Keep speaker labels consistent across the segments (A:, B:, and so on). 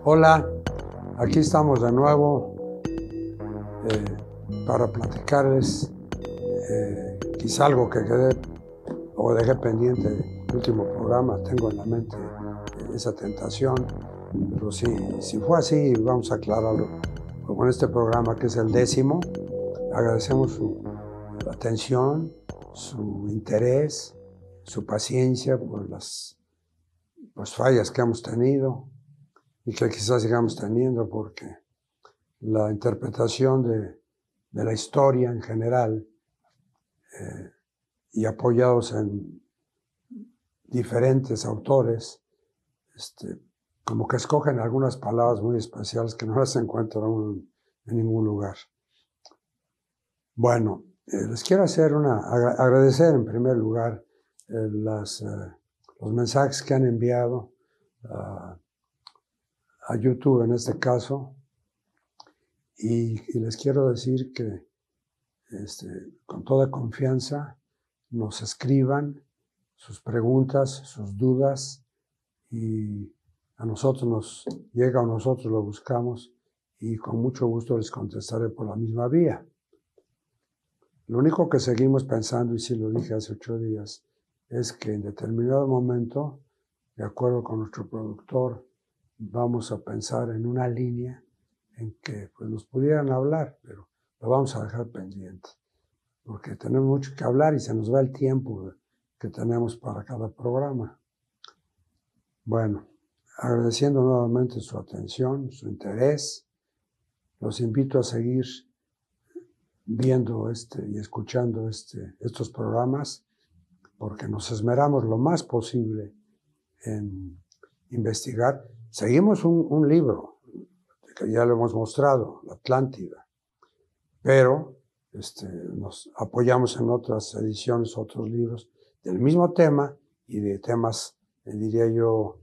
A: Hola, aquí estamos de nuevo para platicarles quizá algo que quedé o dejé pendiente del último programa. Tengo en la mente esa tentación, pero si fue así, vamos a aclararlo con este programa que es el 10º. Agradecemos su atención, su interés, su paciencia por las fallas que hemos tenido y que quizás sigamos teniendo, porque la interpretación de la historia en general y apoyados en diferentes autores, como que escogen algunas palabras muy especiales que no las encuentran en ningún lugar. Bueno, les quiero agradecer en primer lugar los mensajes que han enviado a YouTube en este caso, y les quiero decir que con toda confianza nos escriban sus preguntas, sus dudas, y a nosotros nos llega o nosotros lo buscamos y con mucho gusto les contestaré por la misma vía. Lo único que seguimos pensando, y sí lo dije hace 8 días, es que en determinado momento, de acuerdo con nuestro productor, vamos a pensar en una línea en que pues, nos pudieran hablar, pero lo vamos a dejar pendiente, porque tenemos mucho que hablar y se nos va el tiempo que tenemos para cada programa. Bueno, agradeciendo nuevamente su atención, su interés, los invito a seguir viendo y escuchando estos programas, porque nos esmeramos lo más posible en investigar. Seguimos un libro que ya lo hemos mostrado, La Atlántida, pero nos apoyamos en otras ediciones, otros libros del mismo tema y de temas, diría yo,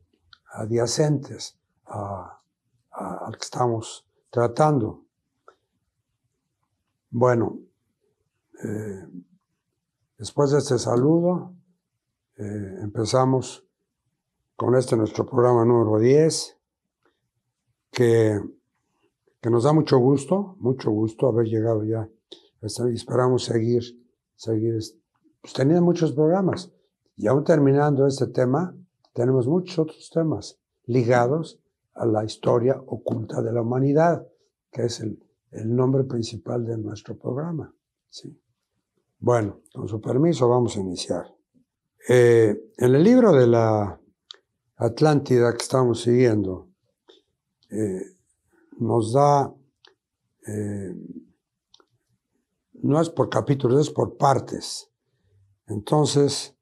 A: adyacentes al que estamos tratando. Bueno, después de este saludo, empezamos con nuestro programa número 10, que nos da mucho gusto haber llegado ya. Y esperamos seguir pues teniendo muchos programas. Y aún terminando este tema, tenemos muchos otros temas ligados a la historia oculta de la humanidad, que es el nombre principal de nuestro programa. ¿Sí? Bueno, con su permiso vamos a iniciar. En el libro de la Atlántida que estamos siguiendo, nos da, no es por capítulos, es por partes. Entonces,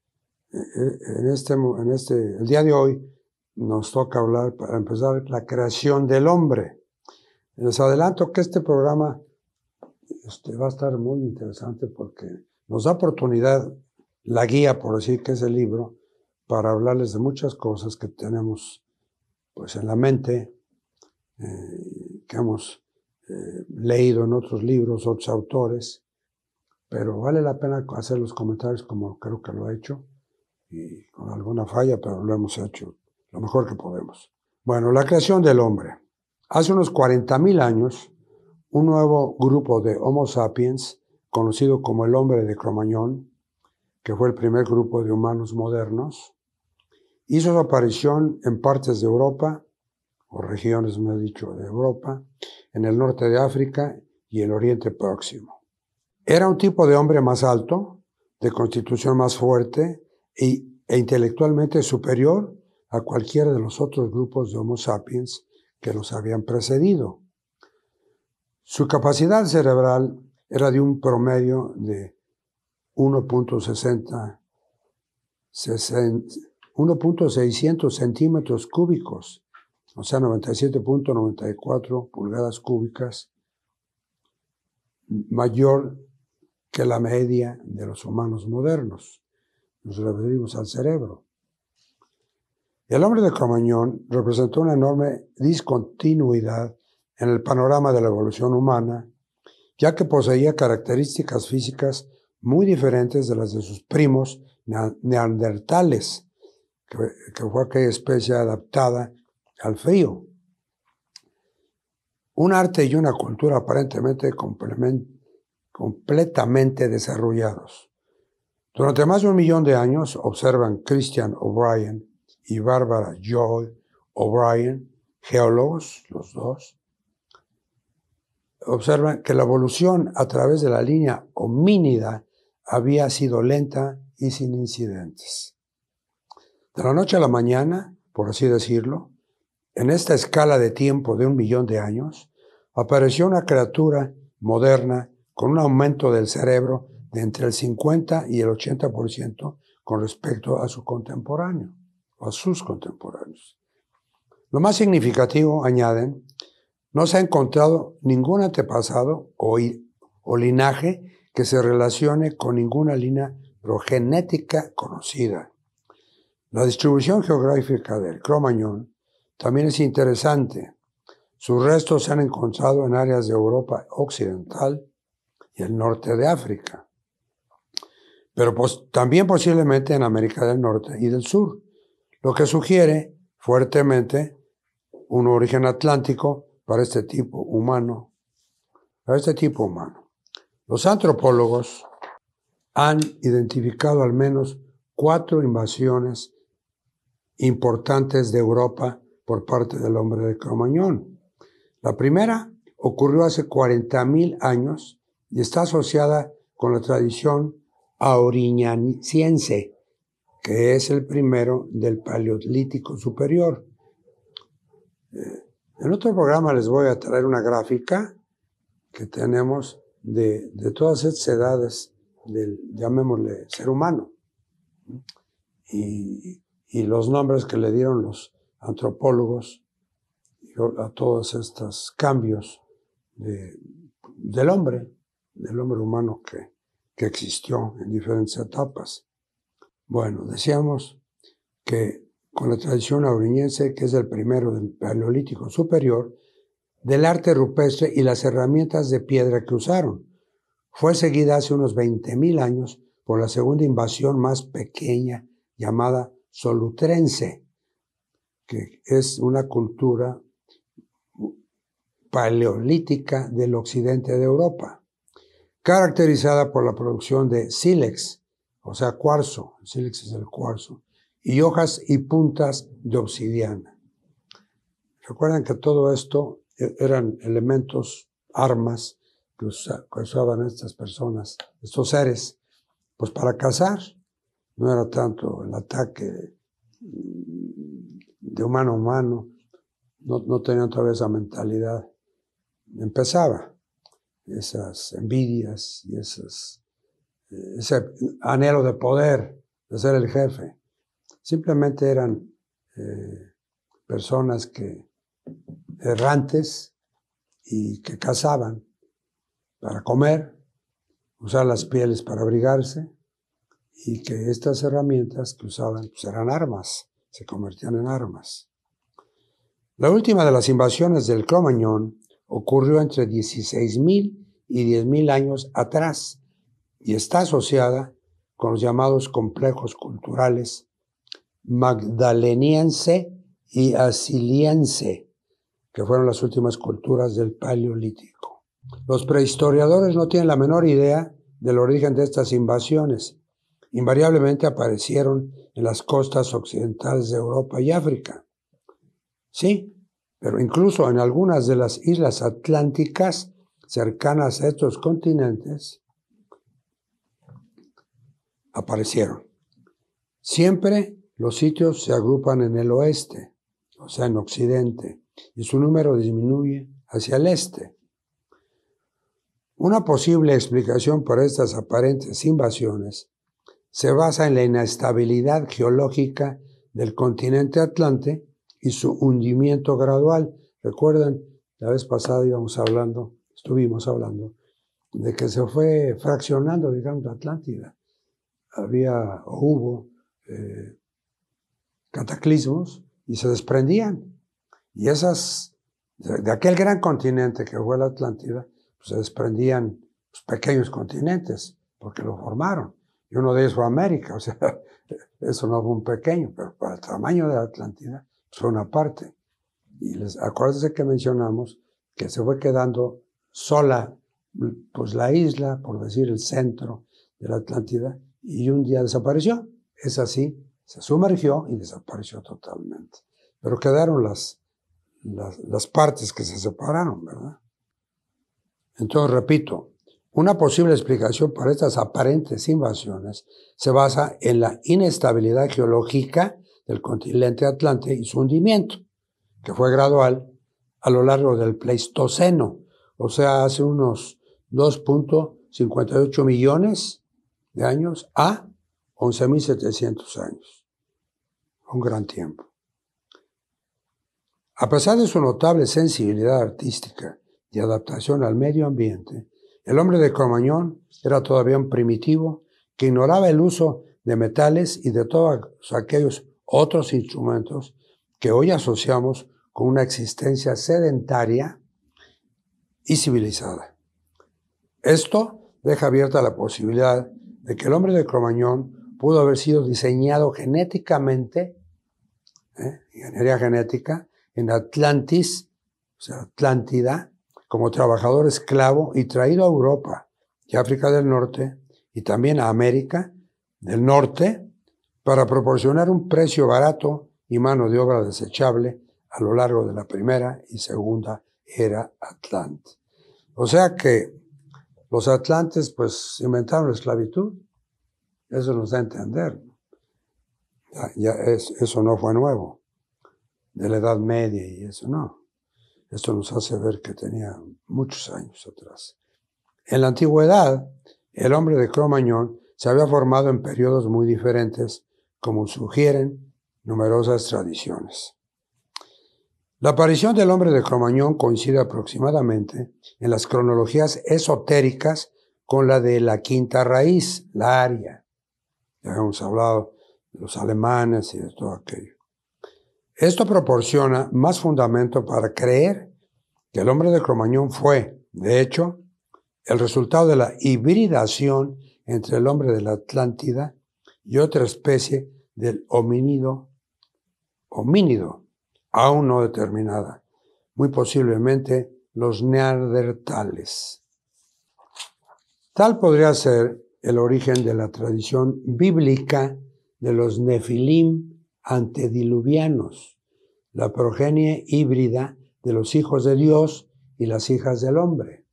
A: el día de hoy nos toca hablar, para empezar, la creación del hombre. Les adelanto que este programa va a estar muy interesante porque nos da oportunidad, la guía, por decir que es el libro, para hablarles de muchas cosas que tenemos pues, en la mente, que hemos leído en otros libros, otros autores, pero vale la pena hacer los comentarios como creo que lo he hecho, y con alguna falla, pero lo hemos hecho lo mejor que podemos. Bueno, la creación del hombre. Hace unos 40,000 años, un nuevo grupo de Homo sapiens, conocido como el hombre de Cro-Magnon, que fue el primer grupo de humanos modernos, hizo su aparición en partes de Europa, o regiones, me ha dicho, de Europa, en el norte de África y el Oriente Próximo. Era un tipo de hombre más alto, de constitución más fuerte e intelectualmente superior a cualquiera de los otros grupos de Homo sapiens que los habían precedido. Su capacidad cerebral era de un promedio de 1.600 centímetros cúbicos, o sea, 97.94 pulgadas cúbicas, mayor que la media de los humanos modernos. Nos referimos al cerebro. El hombre de Cro-Magnon representó una enorme discontinuidad en el panorama de la evolución humana, ya que poseía características físicas muy diferentes de las de sus primos neandertales, que fue aquella especie adaptada al frío. Un arte y una cultura aparentemente completamente desarrollados. Durante más de 1 millón de años, observan Christian O'Brien y Barbara Joy O'Brien, geólogos, los dos, observan que la evolución a través de la línea homínida había sido lenta y sin incidentes. De la noche a la mañana, por así decirlo, en esta escala de tiempo de 1 millón de años, apareció una criatura moderna con un aumento del cerebro de entre el 50 y el 80% con respecto a su contemporáneo, o a sus contemporáneos. Lo más significativo, añaden, no se ha encontrado ningún antepasado o linaje que se relacione con ninguna línea progenética conocida. La distribución geográfica del Cro-Magnon también es interesante. Sus restos se han encontrado en áreas de Europa occidental y el norte de África, pero también posiblemente en América del Norte y del Sur, lo que sugiere fuertemente un origen atlántico para este tipo humano. Los antropólogos han identificado al menos 4 invasiones importantes de Europa por parte del hombre de Cro-Magnon. La primera ocurrió hace 40.000 años y está asociada con la tradición auriñaciense, que es el primero del Paleolítico Superior. En otro programa les voy a traer una gráfica que tenemos de todas estas edades del, llamémosle, ser humano, y los nombres que le dieron los antropólogos a todos estos cambios del hombre humano que existió en diferentes etapas. Bueno, decíamos que con la tradición auriñense, que es el primero del Paleolítico Superior, del arte rupestre y las herramientas de piedra que usaron. Fue seguida hace unos 20.000 años por la segunda invasión más pequeña llamada solutrense, que es una cultura paleolítica del occidente de Europa, caracterizada por la producción de sílex, o sea, cuarzo, el sílex es el cuarzo, y hojas y puntas de obsidiana. Recuerden que todo esto eran elementos, armas que usaban estas personas, estos seres, pues para cazar. No era tanto el ataque de humano a humano, no tenían todavía esa mentalidad. Empezaba esas envidias y ese anhelo de poder, de ser el jefe. Simplemente eran personas errantes y que cazaban para comer, usar las pieles para abrigarse, y que estas herramientas que usaban pues eran armas, se convertían en armas. La última de las invasiones del Cro-Magnon ocurrió entre 16.000 y 10.000 años atrás y está asociada con los llamados complejos culturales magdaleniense y asiliense, que fueron las últimas culturas del Paleolítico. Los prehistoriadores no tienen la menor idea del origen de estas invasiones. Invariablemente aparecieron en las costas occidentales de Europa y África. Sí, Pero incluso en algunas de las islas atlánticas cercanas a estos continentes aparecieron. Siempre los sitios se agrupan en el oeste, o sea, en occidente, y su número disminuye hacia el este. Una posible explicación para estas aparentes invasiones se basa en la inestabilidad geológica del continente Atlante y su hundimiento gradual. Recuerdan, la vez pasada estuvimos hablando de que se fue fraccionando, digamos, la Atlántida. Hubo cataclismos y se desprendían. Y de aquel gran continente que fue la Atlántida, pues se desprendían pequeños continentes, porque lo formaron. Y uno de ellos fue América, o sea, eso no fue un pequeño, pero para el tamaño de la Atlántida, pues fue una parte. Y acuérdense que mencionamos que se fue quedando sola, pues la isla, por decir el centro de la Atlántida, y un día desapareció. Es así, se sumergió y desapareció totalmente. Pero quedaron las partes que se separaron, ¿verdad? Entonces, repito, una posible explicación para estas aparentes invasiones se basa en la inestabilidad geológica del continente Atlante y su hundimiento, que fue gradual a lo largo del Pleistoceno, o sea, hace unos 2.58 millones de años a 11.700 años. Un gran tiempo. A pesar de su notable sensibilidad artística y adaptación al medio ambiente, el hombre de Cro-Magnon era todavía un primitivo que ignoraba el uso de metales y de todos aquellos otros instrumentos que hoy asociamos con una existencia sedentaria y civilizada. Esto deja abierta la posibilidad de que el hombre de Cro-Magnon pudo haber sido diseñado genéticamente, ingeniería genética, en Atlantis, o sea, Atlántida, como trabajador esclavo y traído a Europa y África del Norte y también a América del Norte para proporcionar un precio barato y mano de obra desechable a lo largo de la primera y segunda era Atlante. O sea que los atlantes pues inventaron la esclavitud. Eso nos da a entender. Eso no fue nuevo, de la Edad Media y eso no. Esto nos hace ver que tenía muchos años atrás. En la antigüedad, el hombre de Cro-Magnon se había formado en periodos muy diferentes, como sugieren numerosas tradiciones. La aparición del hombre de Cro-Magnon coincide aproximadamente en las cronologías esotéricas con la de la quinta raíz, la aria. Ya hemos hablado de los alemanes y de todo aquello. Esto proporciona más fundamento para creer que el hombre de Cro-Magnon fue, de hecho, el resultado de la hibridación entre el hombre de la Atlántida y otra especie del homínido aún no determinada, muy posiblemente los neandertales. Tal podría ser el origen de la tradición bíblica de los nefilim antediluvianos, la progenie híbrida de los hijos de Dios y las hijas del hombre.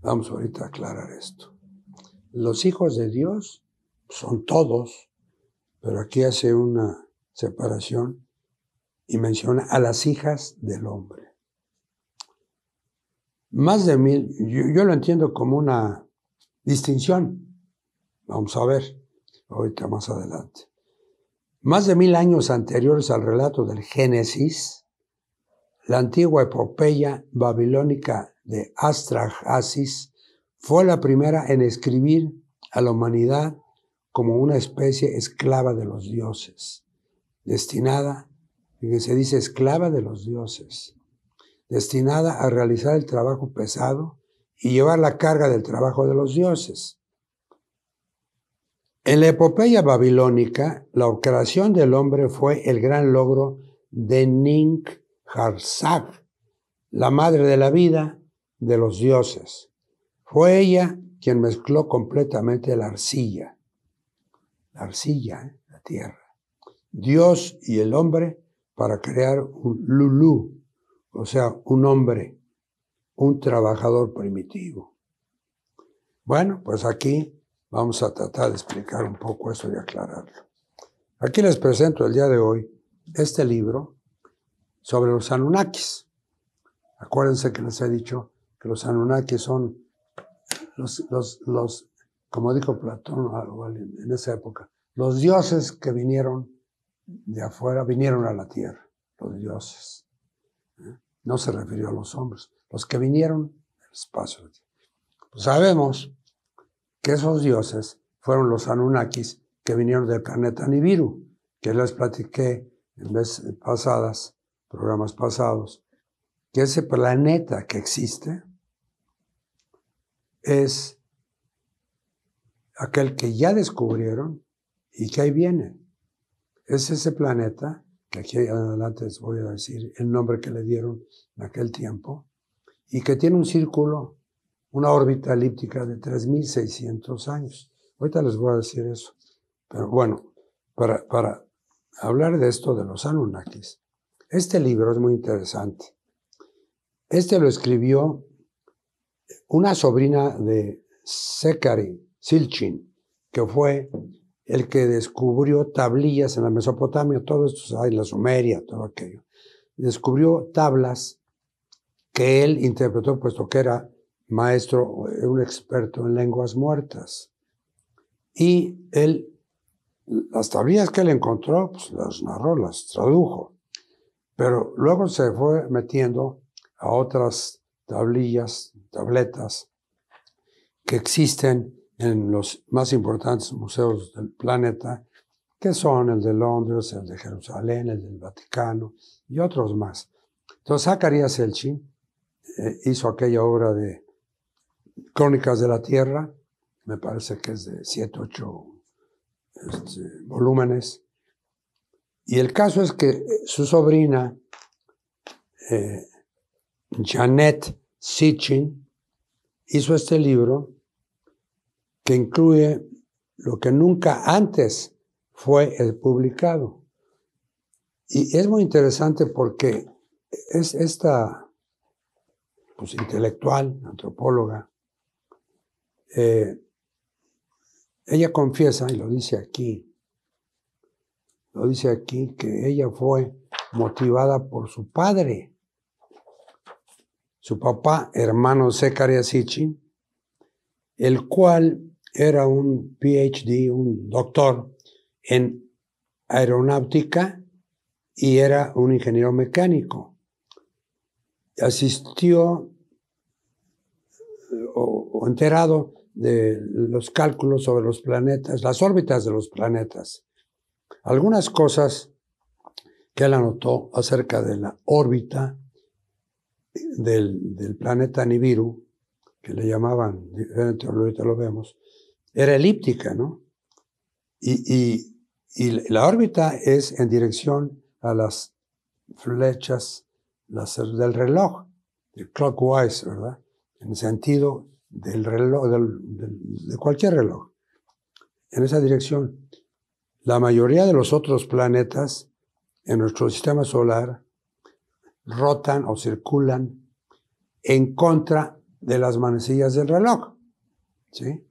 A: Vamos ahorita a aclarar esto. Los hijos de Dios son todos, pero aquí hace una separación y menciona a las hijas del hombre. Más de 1000, yo lo entiendo como una distinción. Vamos a ver ahorita más adelante. Más de 1000 años anteriores al relato del Génesis, la antigua epopeya babilónica de Astrahasis fue la primera en escribir a la humanidad como una especie esclava de los dioses, destinada, fíjense, dice esclava de los dioses, destinada a realizar el trabajo pesado y llevar la carga del trabajo de los dioses. En la epopeya babilónica, la creación del hombre fue el gran logro de Nin-Harsag, la madre de la vida de los dioses. Fue ella quien mezcló completamente la arcilla, la tierra. Dios y el hombre para crear un Lulú, o sea, un hombre, un trabajador primitivo. Bueno, pues aquí vamos a tratar de explicar un poco eso y aclararlo. Aquí les presento el día de hoy este libro sobre los Anunnakis. Acuérdense que les he dicho que los Anunnakis son los como dijo Platón en esa época, los dioses que vinieron de afuera, vinieron a la tierra, los dioses. No se refirió a los hombres, los que vinieron del espacio. Pues sabemos que esos dioses fueron los Anunnakis que vinieron del planeta Nibiru, que les platiqué en veces pasadas, programas pasados, que ese planeta que existe es aquel que ya descubrieron y que ahí viene. Es ese planeta, que aquí adelante les voy a decir el nombre que le dieron en aquel tiempo, y que tiene un círculo, una órbita elíptica de 3.600 años. Ahorita les voy a decir eso. Pero bueno, para hablar de esto de los Anunnakis, este libro es muy interesante. Este lo escribió una sobrina de Zecharia Sitchin, que fue el que descubrió tablillas en la Mesopotamia, todo esto, la Sumeria, todo aquello. Descubrió tablas que él interpretó, puesto que era maestro, un experto en lenguas muertas. Y él, las tablillas que él encontró, pues las narró, las tradujo. Pero luego se fue metiendo a otras tablillas, tabletas, que existen en los más importantes museos del planeta, que son el de Londres, el de Jerusalén, el del Vaticano y otros más. Entonces, Zecharia Sitchin hizo aquella obra de Crónicas de la Tierra, me parece que es de 7, 8 volúmenes. Y el caso es que su sobrina, Janet Sitchin, hizo este libro que incluye lo que nunca antes fue publicado. Y es muy interesante porque es esta pues, intelectual, antropóloga, ella confiesa, y lo dice aquí, que ella fue motivada por su padre, su papá, hermano Zecharia Sitchin, el cual era un PhD, un doctor en aeronáutica y era un ingeniero mecánico. Asistió o enterado de los cálculos sobre los planetas, las órbitas de los planetas. Algunas cosas que él anotó acerca de la órbita del planeta Nibiru, que le llamaban diferente, ahorita lo vemos, era elíptica, ¿no? Y la órbita es en dirección a las flechas del reloj, del clockwise, ¿verdad? En el sentido del reloj, de cualquier reloj. En esa dirección. La mayoría de los otros planetas en nuestro sistema solar rotan o circulan en contra de las manecillas del reloj, ¿sí?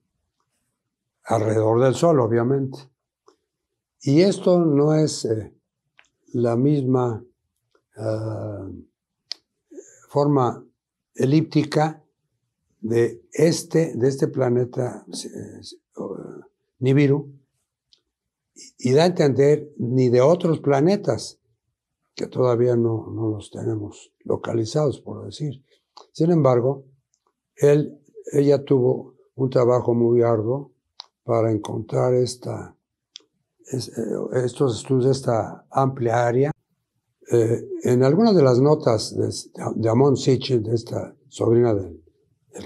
A: Alrededor del Sol, obviamente. Y esto no es la misma forma elíptica de este planeta Nibiru, y da a entender ni de otros planetas, que todavía no los tenemos localizados, por decir. Sin embargo, ella tuvo un trabajo muy arduo para encontrar estos estudios de esta amplia área. En algunas de las notas de Amon Sitchin, de esta sobrina del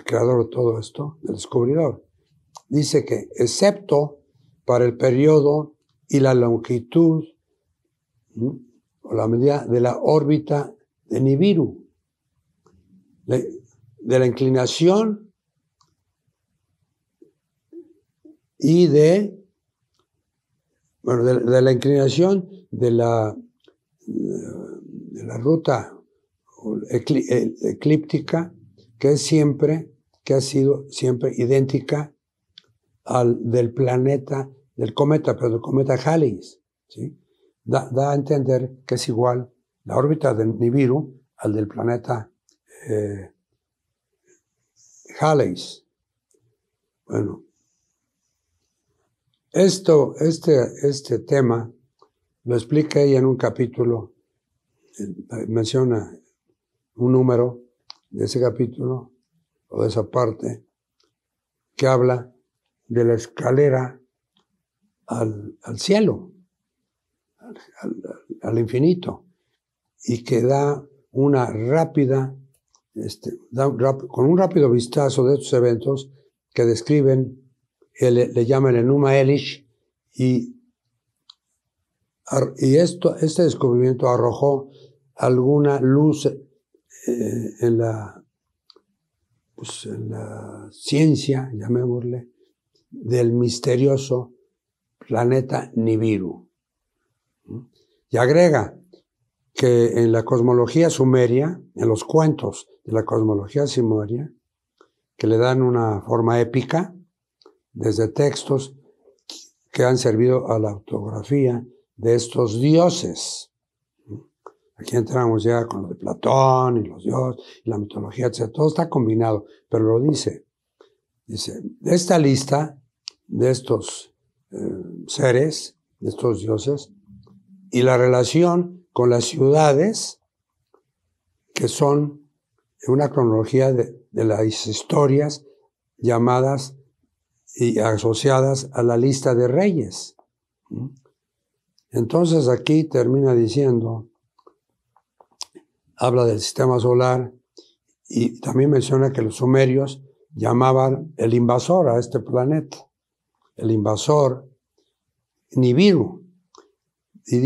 A: creador de todo esto, del descubridor, dice que, excepto para el periodo y la longitud o la medida de la órbita de Nibiru, de la inclinación y de la inclinación de de la ruta eclíptica, que ha sido siempre idéntica al del cometa, pero del cometa Halley, ¿sí? Da a entender que es igual la órbita de Nibiru al del planeta Halley. Bueno, este tema lo explica ella en un capítulo, menciona un número de ese capítulo o de esa parte que habla de la escalera al cielo, al infinito, y que da una rápida, con un rápido vistazo de estos eventos que describen, le llaman el Enuma Elish, y este descubrimiento arrojó alguna luz en la ciencia, llamémosle, del misterioso planeta Nibiru. Y agrega que en la cosmología sumeria, en los cuentos de la cosmología sumeria, que le dan una forma épica, desde textos que han servido a la autografía de estos dioses. Aquí entramos ya con lo de Platón y los dioses, y la mitología, etc. Todo está combinado, pero lo dice, de esta lista de estos seres, de estos dioses, y la relación con las ciudades que son una cronología de las historias llamadas y asociadas a la lista de reyes. Entonces aquí termina diciendo, habla del sistema solar y también menciona que los sumerios llamaban el invasor a este planeta, el invasor Nibiru. Y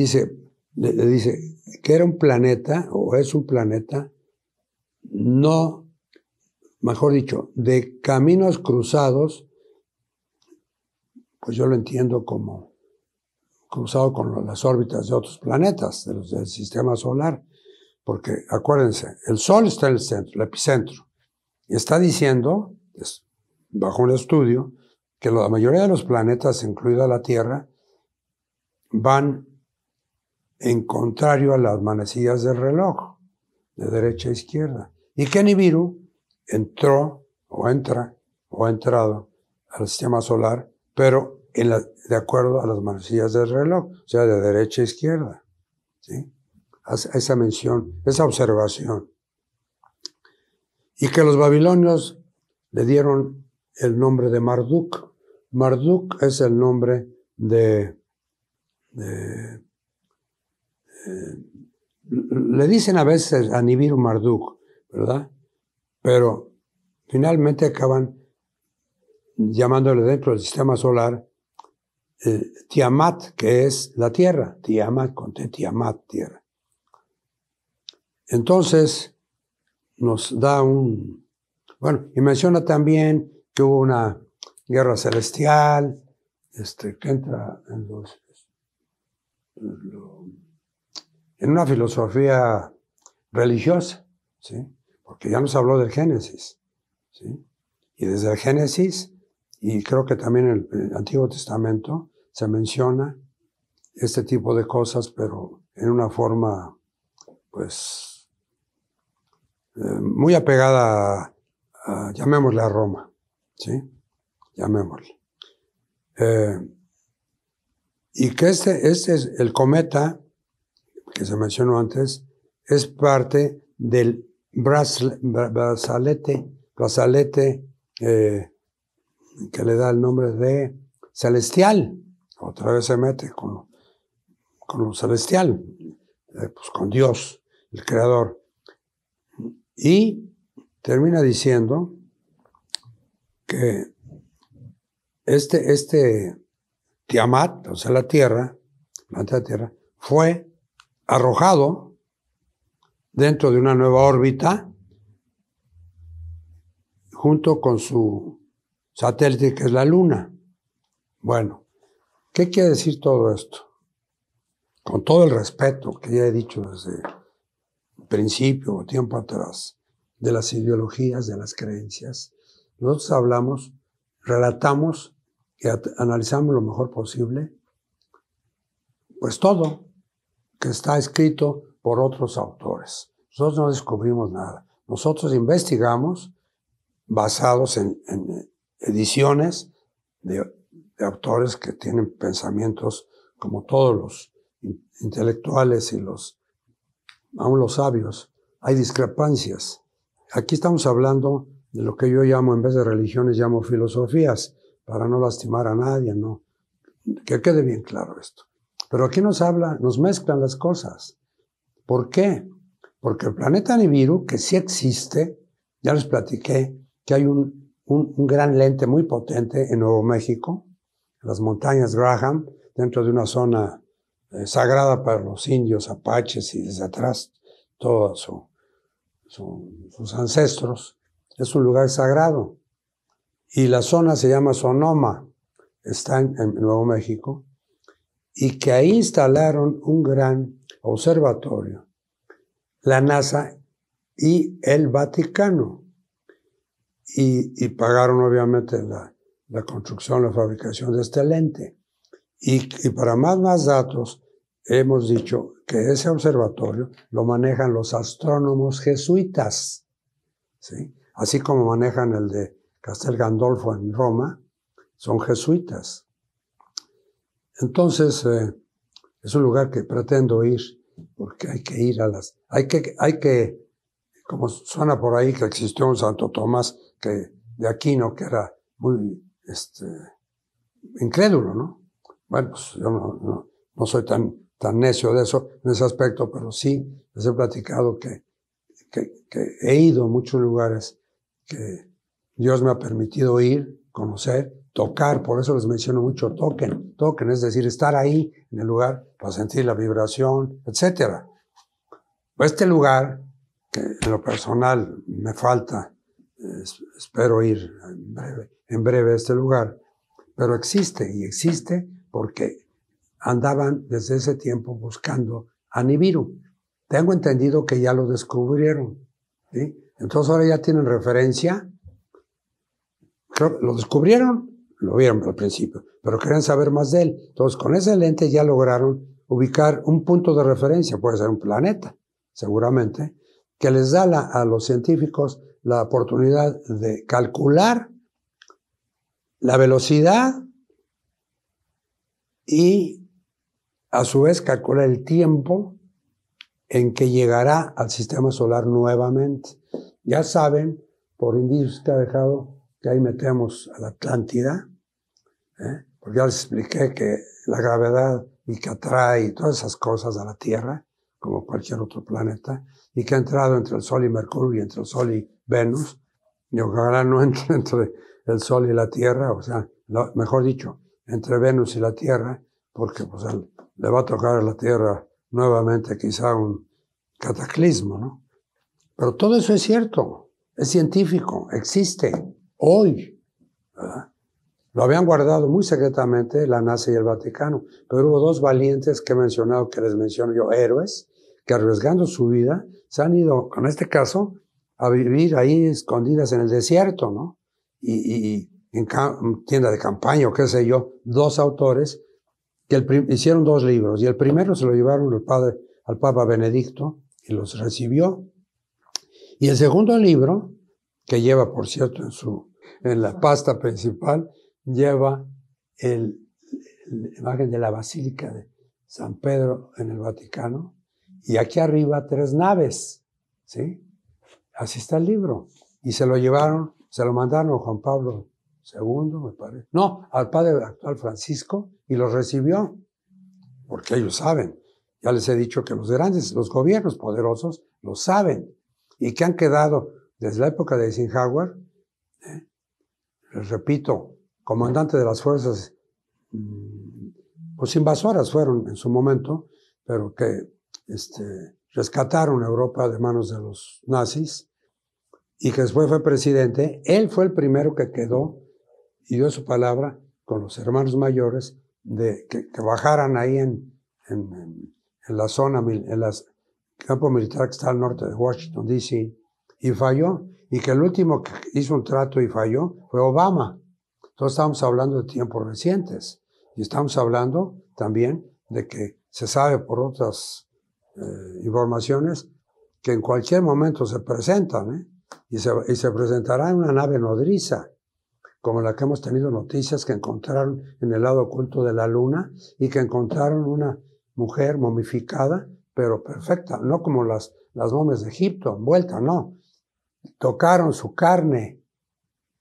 A: le dice que era un planeta, o es un planeta, no, mejor dicho, de caminos cruzados, pues yo lo entiendo como cruzado con las órbitas de otros planetas, de los del sistema solar, porque acuérdense, el Sol está en el centro, el epicentro, y está diciendo, bajo un estudio, que la mayoría de los planetas, incluida la Tierra, van en contrario a las manecillas del reloj, de derecha a izquierda. Y que Nibiru entró, o ha entrado al sistema solar, pero de acuerdo a las manecillas del reloj, o sea, de derecha a izquierda. ¿Sí? Esa mención, esa observación. Y que los babilonios le dieron el nombre de Marduk. Marduk es el nombre le dicen a veces a Nibiru Marduk, ¿verdad? Pero finalmente acaban llamándole dentro del sistema solar Tiamat, que es la tierra. Tiamat, Tiamat, tierra. Entonces nos da bueno, y menciona también que hubo una guerra celestial, que entra en una filosofía religiosa, ¿sí? Porque ya nos habló del Génesis, ¿sí? Y desde el Génesis, y creo que también en el Antiguo Testamento, se menciona este tipo de cosas, pero en una forma, pues, muy apegada llamémosle a Roma, ¿sí? Llamémosle. Y que este es el cometa que se mencionó antes, es parte del brazalete que le da el nombre de celestial. Otra vez se mete con lo celestial, pues con Dios, el Creador. Y termina diciendo que este Tiamat, o sea, la Tierra, planeta Tierra, fue arrojado dentro de una nueva órbita junto con su satélite, que es la Luna. Bueno, ¿qué quiere decir todo esto? con todo el respeto que ya he dicho desde el principio o tiempo atrás, de las ideologías, de las creencias, nosotros hablamos, relatamos y analizamos lo mejor posible, pues todo que está escrito por otros autores. Nosotros no descubrimos nada. Nosotros investigamos basados en ediciones de autores que tienen pensamientos como todos los intelectuales y aún los sabios. Hay discrepancias. Aquí estamos hablando de lo que yo llamo, en vez de religiones, llamo filosofías, para no lastimar a nadie, ¿no? Que quede bien claro esto. Pero aquí nos mezclan las cosas. ¿Por qué? Porque el planeta Nibiru, que sí existe, ya les platiqué que hay un gran lente muy potente en Nuevo México, en las montañas Graham, dentro de una zona sagrada para los indios apaches y desde atrás todos sus ancestros. Es un lugar sagrado. Y la zona se llama Sonoma, está en Nuevo México, y que ahí instalaron un gran observatorio, la NASA y el Vaticano. Y pagaron obviamente la construcción, la fabricación de este lente. Y para más datos, hemos dicho que ese observatorio lo manejan los astrónomos jesuitas, ¿sí? Así como manejan el de Castel Gandolfo en Roma, son jesuitas. Entonces, es un lugar que pretendo ir, porque hay que ir hay que, como suena por ahí que existió un Santo Tomás de Aquino, que era muy incrédulo, ¿no? Bueno, pues yo no soy tan necio de eso, en ese aspecto, pero sí les he platicado que he ido a muchos lugares que Dios me ha permitido ir, conocer, tocar, por eso les menciono mucho toquen, es decir, estar ahí en el lugar para sentir la vibración, etc. Este lugar, que en lo personal me falta, espero ir en breve a este lugar, pero existe, y existe porque andaban desde ese tiempo buscando a Nibiru. Tengo entendido que ya lo descubrieron, ¿sí? Entonces ahora ya tienen referencia. Creo que lo descubrieron, lo vieron al principio, pero querían saber más de él. Entonces con ese lente ya lograron ubicar un punto de referencia, puede ser un planeta, seguramente, que les da a los científicos la oportunidad de calcular la velocidad y a su vez calcular el tiempo en que llegará al sistema solar nuevamente. Ya saben, por indicios que ha dejado, que ahí metemos a la Atlántida, porque ya les expliqué que la gravedad y que atrae todas esas cosas a la Tierra, como cualquier otro planeta, y que ha entrado entre el Sol y Mercurio, y entre el Sol y Venus, y ojalá no entre el Sol y la Tierra, o sea, mejor dicho, entre Venus y la Tierra, porque pues, le va a tocar a la Tierra nuevamente quizá un cataclismo, ¿no? Pero todo eso es cierto, es científico, existe, hoy, ¿verdad? Lo habían guardado muy secretamente la NASA y el Vaticano, pero hubo dos valientes que he mencionado, que les menciono yo, héroes, que arriesgando su vida, se han ido, con este caso, a vivir ahí escondidas en el desierto, ¿no? Y en tienda de campaña o qué sé yo, dos autores que hicieron dos libros, y el primero se lo llevaron al Papa Benedicto y los recibió. Y el segundo libro, que lleva, por cierto, en la pasta principal, lleva la imagen de la Basílica de San Pedro en el Vaticano, y aquí arriba 3 naves, ¿sí? Así está el libro. Y se lo mandaron a Juan Pablo II, me parece. No, al padre actual Francisco, y los recibió, porque ellos saben. Ya les he dicho que los gobiernos poderosos lo saben, y que han quedado desde la época de Eisenhower, les repito, comandante de las fuerzas, pues invasoras fueron en su momento, pero que rescataron a Europa de manos de los nazis, y que después fue presidente. Él fue el primero que quedó y dio su palabra con los hermanos mayores de que bajaran ahí en en la zona, en el campo militar que está al norte de Washington, D.C., y falló, y que el último que hizo un trato y falló fue Obama. Entonces estamos hablando de tiempos recientes, y estamos hablando también de que se sabe por otras informaciones que en cualquier momento se presentan, y se presentará en una nave nodriza, como la que hemos tenido noticias que encontraron en el lado oculto de la luna y que encontraron una mujer momificada, pero perfecta, no como las momias de Egipto, envuelta, no. Tocaron su carne.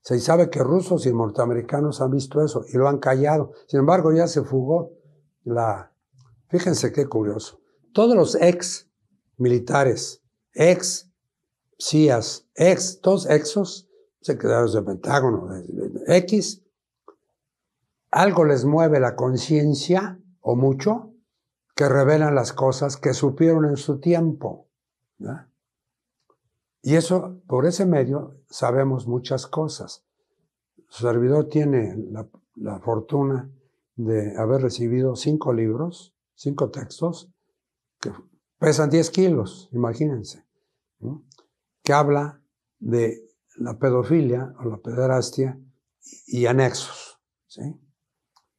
A: Se sabe que rusos y norteamericanos han visto eso y lo han callado. Sin embargo, ya se fugó Fíjense qué curioso. Todos los ex militares, ex CIAs, todos exos, secretarios del Pentágono, de X, algo les mueve la conciencia, o mucho, que revelan las cosas que supieron en su tiempo, ¿verdad? Y eso, por ese medio, sabemos muchas cosas. Su servidor tiene la fortuna de haber recibido 5 libros, 5 textos, que pesan 10 kilos, imagínense, ¿no? Que habla de la pedofilia o la pederastia y anexos, ¿sí?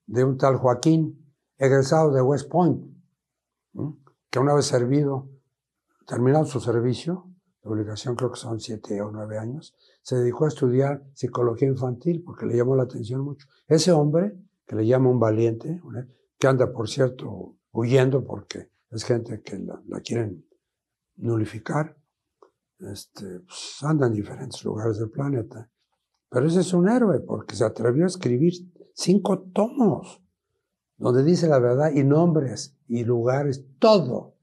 A: De un tal Joaquín, egresado de West Point, ¿no? Que una vez terminado su servicio, de obligación creo que son 7 o 9 años, se dedicó a estudiar psicología infantil porque le llamó la atención mucho. Ese hombre, que le llama un valiente, que anda, por cierto, huyendo porque es gente que la quieren nulificar, pues anda en diferentes lugares del planeta. Pero ese es un héroe porque se atrevió a escribir 5 tomos donde dice la verdad y nombres y lugares, todo.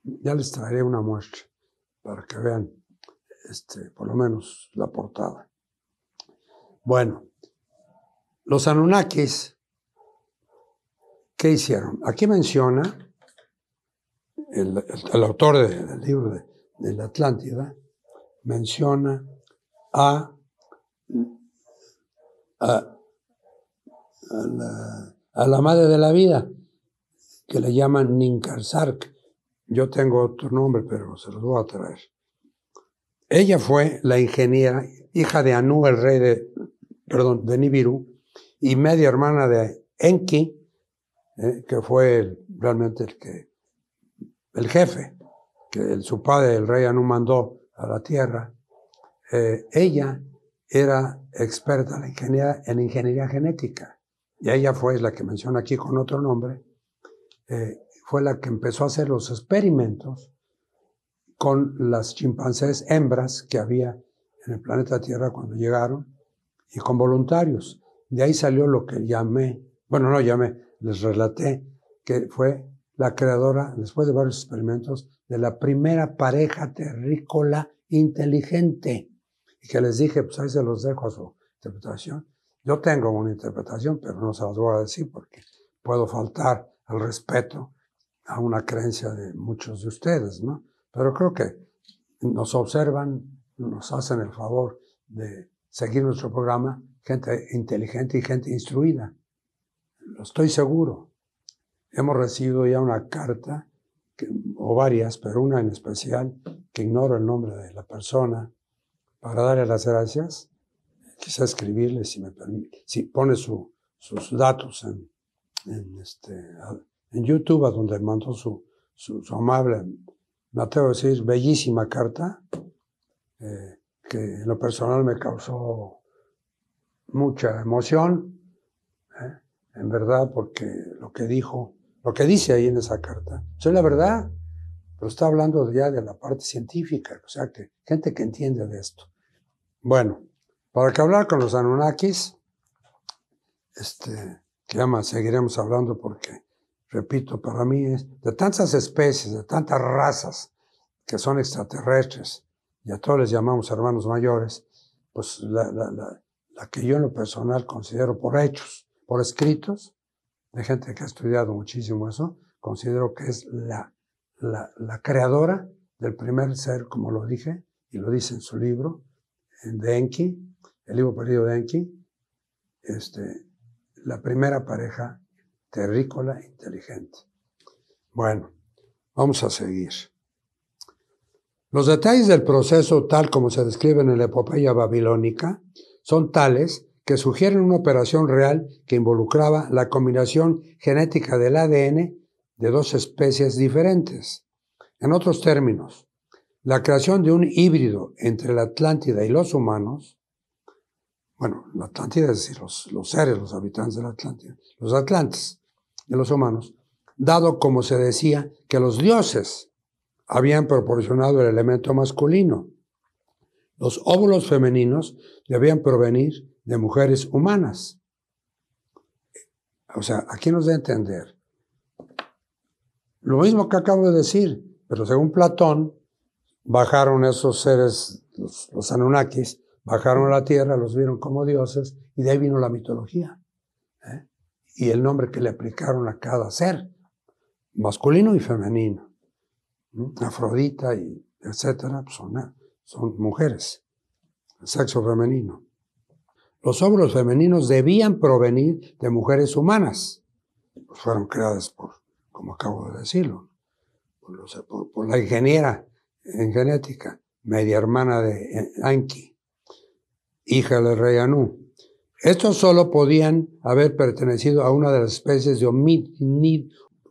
A: Ya les traeré una muestra para que vean por lo menos la portada. Bueno, los Anunnakis, ¿qué hicieron? Aquí menciona el autor del libro de la Atlántida, menciona a la madre de la vida, que le llaman Ninkarsark. Yo tengo otro nombre, pero se los voy a traer. Ella fue la ingeniera, hija de Anu, el rey de Nibiru, y media hermana de Enki, que fue realmente el jefe, que su padre, el rey Anu, mandó a la tierra. Ella era experta en ingeniería genética, y ella fue la que menciona aquí con otro nombre, fue la que empezó a hacer los experimentos con las chimpancés hembras que había en el planeta Tierra cuando llegaron, y con voluntarios. De ahí salió lo que les relaté, que fue la creadora, después de varios experimentos, de la primera pareja terrícola inteligente. Y que les dije, pues ahí se los dejo a su interpretación. Yo tengo una interpretación, pero no se las voy a decir porque puedo faltar al respeto a una creencia de muchos de ustedes, ¿no? Pero creo que nos observan, nos hacen el favor de seguir nuestro programa, gente inteligente y gente instruida. Lo estoy seguro. Hemos recibido ya una carta, o varias, pero una en especial, que ignoro el nombre de la persona, para darle las gracias. Quizá escribirle, si me permite, si pone sus datos en YouTube, a donde mandó su amable, me atrevo a decir, bellísima carta, que en lo personal me causó mucha emoción, en verdad, porque lo que dice ahí en esa carta, es la verdad, pero está hablando ya de la parte científica, o sea, que gente que entiende de esto. Bueno, para que hablar con los Anunnakis, seguiremos hablando porque, repito, para mí es de tantas especies, de tantas razas que son extraterrestres, y a todos les llamamos hermanos mayores, pues la que yo en lo personal considero por hechos, por escritos, de gente que ha estudiado muchísimo eso, considero que es la creadora del primer ser, como lo dije, y lo dice en su libro, de Enki, el libro perdido de Enki, la primera pareja terrícola inteligente. Bueno, Vamos a seguir. Los detalles del proceso, tal como se describe en la epopeya babilónica, son tales que sugieren una operación real que involucraba la combinación genética del ADN de dos especies diferentes. En otros términos, la creación de un híbrido entre la Atlántida y los humanos, bueno, la Atlántida es decir, los seres, los habitantes de la Atlántida, los atlantes de los humanos, dado como se decía que los dioses habían proporcionado el elemento masculino. Los óvulos femeninos debían provenir de mujeres humanas. O sea, aquí nos da a entender lo mismo que acabo de decir, pero según Platón, bajaron esos seres, los Anunnakis, bajaron a la tierra, los vieron como dioses, y de ahí vino la mitología. Y el nombre que le aplicaron a cada ser, masculino y femenino. Afrodita y etcétera, pues son mujeres, el sexo femenino. Los óvulos femeninos debían provenir de mujeres humanas, pues fueron creadas como acabo de decirlo, por la ingeniera en genética, media hermana de Enki, hija del rey Anu. Estos solo podían haber pertenecido a una de las especies de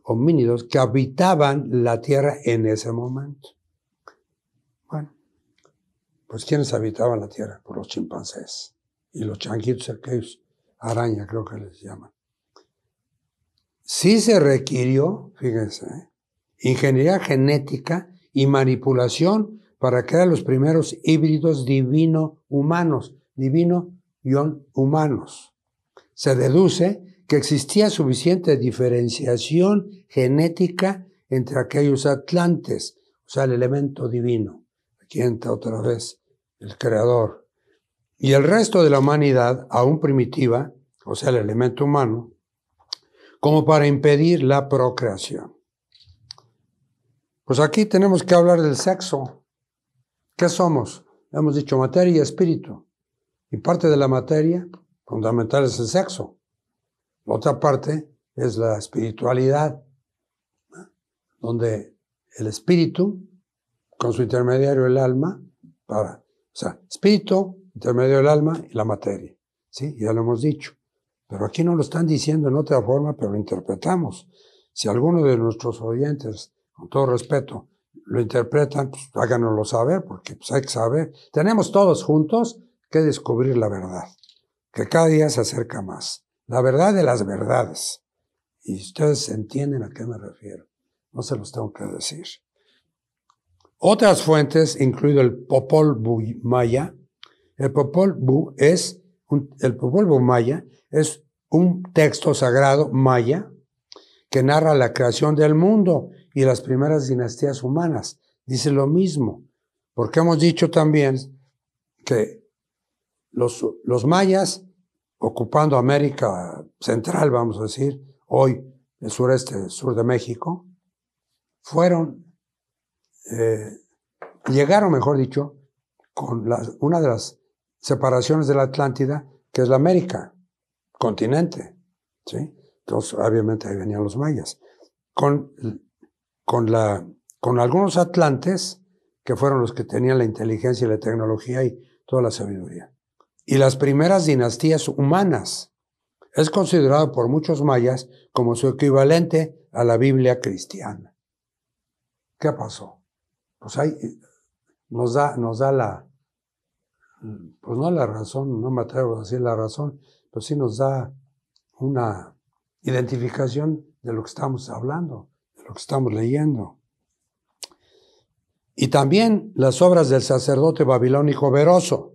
A: homínidos que habitaban la tierra en ese momento. Bueno, pues ¿quiénes habitaban la tierra? Pues los chimpancés y los changuitos aquellos, araña creo que les llaman. Sí se requirió, fíjense, ingeniería genética y manipulación para crear los primeros híbridos divino-humanos, divino-humanos. Se deduce que existía suficiente diferenciación genética entre aquellos atlantes, o sea, el elemento divino. Aquí entra otra vez el creador. Y el resto de la humanidad, aún primitiva, o sea, el elemento humano, como para impedir la procreación. Pues aquí tenemos que hablar del sexo. ¿Qué somos? Hemos dicho materia y espíritu. Y parte de la materia fundamental es el sexo. La otra parte es la espiritualidad, donde el espíritu, con su intermediario el alma, o sea, espíritu, intermedio del alma y la materia. ¿Sí? Ya lo hemos dicho. Pero aquí no lo están diciendo en otra forma, pero lo interpretamos. Si alguno de nuestros oyentes, con todo respeto, lo interpretan, pues háganoslo saber, porque pues hay que saber. Tenemos todos juntos que descubrir la verdad, que cada día se acerca más. La verdad de las verdades. Y ustedes entienden a qué me refiero. No se los tengo que decir. Otras fuentes, incluido el Popol Vuh maya. El Popol Vuh maya es un texto sagrado maya que narra la creación del mundo y las primeras dinastías humanas. Dice lo mismo, porque hemos dicho también que los mayas, ocupando América Central, vamos a decir, hoy el sur de México, llegaron, mejor dicho, con una de las separaciones de la Atlántida, que es la América, continente, ¿sí? Entonces, obviamente, ahí venían los mayas. Con algunos atlantes, que fueron los que tenían la inteligencia y la tecnología y toda la sabiduría. Y las primeras dinastías humanas. Es considerado por muchos mayas como su equivalente a la Biblia cristiana. ¿Qué pasó? Pues ahí nos da pues no la razón, no me atrevo a decir la razón, pero sí nos da una identificación de lo que estamos hablando, de lo que estamos leyendo. Y también las obras del sacerdote babilónico Beroso,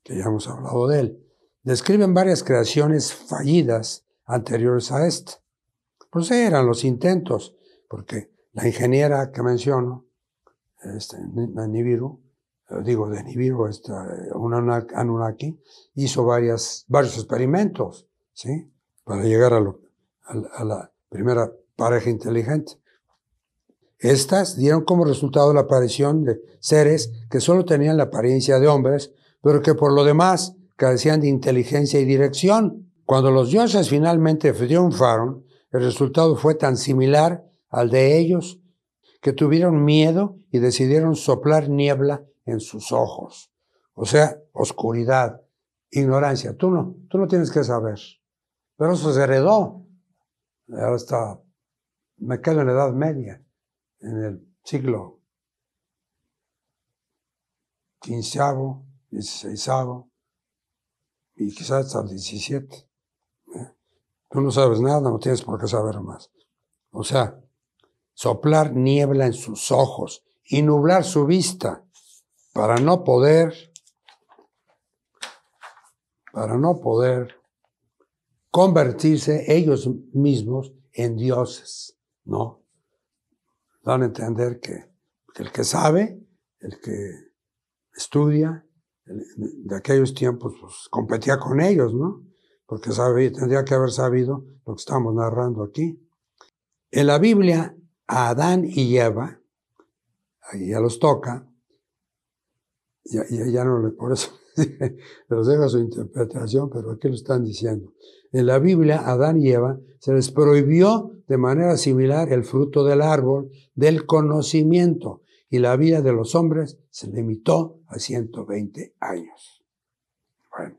A: que ya hemos hablado de él, describen varias creaciones fallidas anteriores a esta. Pues eran los intentos, porque la ingeniera que menciono, Nibiru, una Anunnaki, hizo varios experimentos, ¿sí? Para llegar a la primera pareja inteligente. Estas dieron como resultado la aparición de seres que solo tenían la apariencia de hombres, pero que por lo demás carecían de inteligencia y dirección. Cuando los dioses finalmente triunfaron, el resultado fue tan similar al de ellos que tuvieron miedo y decidieron soplar niebla en sus ojos. O sea, oscuridad, ignorancia. Tú no tienes que saber. Pero eso se heredó. Ahora está, me quedo en la Edad Media, en el siglo XV, XVI y quizás hasta el XVII. Tú no sabes nada, no tienes por qué saber más. O sea, soplar niebla en sus ojos y nublar su vista para no poder convertirse ellos mismos en dioses, ¿no? Dan a entender que el que sabe, el que estudia, de aquellos tiempos, pues competía con ellos, ¿no? Porque tendría que haber sabido lo que estamos narrando aquí. En la Biblia, a Adán y Eva, ahí ya los toca, ya no, por eso los dejo a su interpretación, pero aquí lo están diciendo. En la Biblia, a Adán y Eva se les prohibió de manera similar el fruto del árbol del conocimiento y la vida de los hombres se limitó a 120 años. Bueno,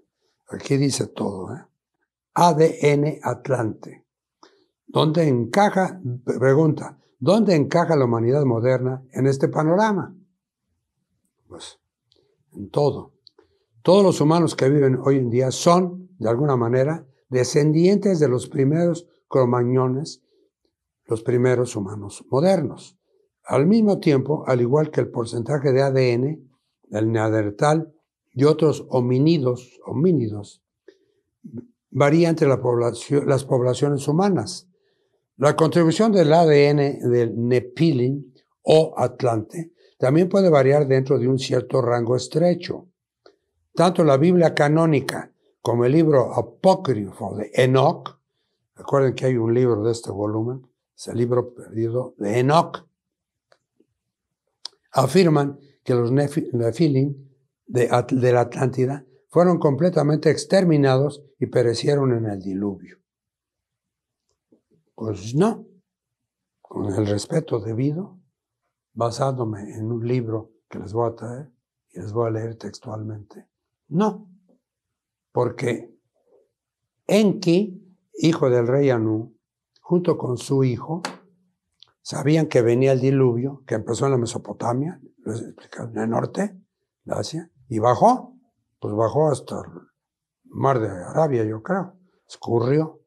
A: aquí dice todo, ¿eh? ADN Atlante. ¿Dónde encaja? Pregunta, ¿dónde encaja la humanidad moderna en este panorama? Pues, en todo. Todos los humanos que viven hoy en día son, de alguna manera, descendientes de los primeros cromañones, los primeros humanos modernos. Al mismo tiempo, al igual que el porcentaje de ADN del neandertal y otros homínidos, varía entre las poblaciones humanas. La contribución del ADN del Nephilim o Atlante también puede variar dentro de un cierto rango estrecho. Tanto la Biblia canónica como el libro apócrifo de Enoch, recuerden que hay un libro de este volumen, es el libro perdido de Enoch, afirman que los Nephilim de la Atlántida fueron completamente exterminados y perecieron en el diluvio. Pues no, con el respeto debido, basándome en un libro que les voy a traer y les voy a leer textualmente. No, porque Enki, hijo del rey Anu, junto con su hijo, sabían que venía el diluvio, que empezó en la Mesopotamia, lo he explicado, en el norte de Asia, y bajó, pues bajó hasta el mar de Arabia, yo creo, escurrió.